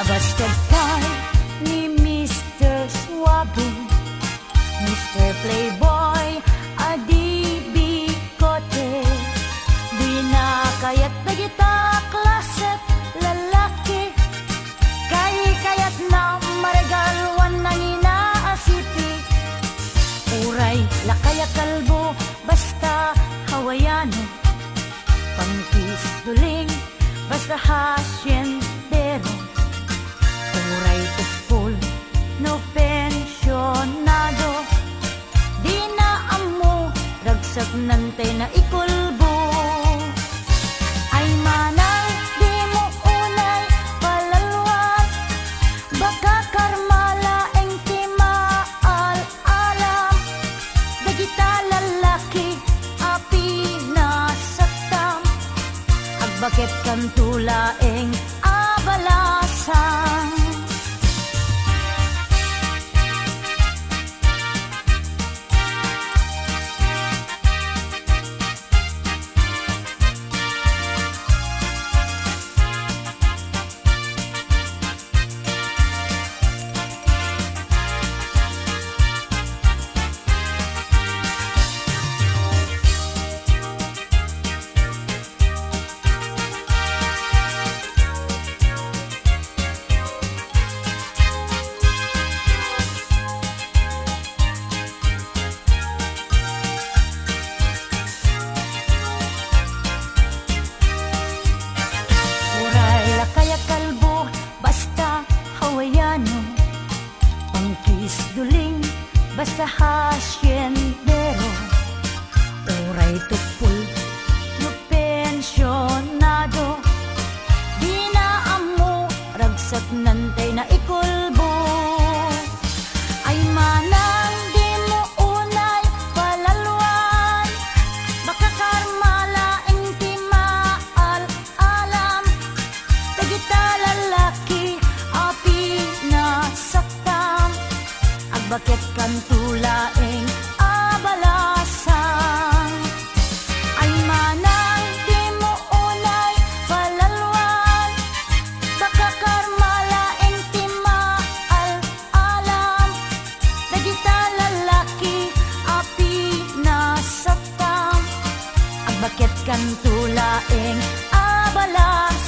Nabastard kay ni Mr. Suave, Mr. Playboy, adi bikote. Di na kayat na kita klaset lalaki, kayat na maregalwan na inaasipi. Uray lakaya kalbo basta Hawaiano, pangkis duling basta hasyendero. Uray tupul no pensyonado, di na amo ragsak nante na ikulbo. Ay manang di mo unay palalwan, baka karmala eng timaal-alam. Dagita lalaki api nasaktam, agbakit kan tulaeng abalasang. Duling basta hasyendero. Uray tupul no pensyonado, di na amo ragsak nantay na ikulbo. Ay manang di mo unay palalwan, baka karmala eng timaal-alam. Dagita lalaki api nasaktam, bakit kan tulaeng abalasang. Ay manang di mo unay palalwan, baka karmala eng timaal-alam. Dagita lalaki api nasaktam, bakit kan tulaeng abalasang.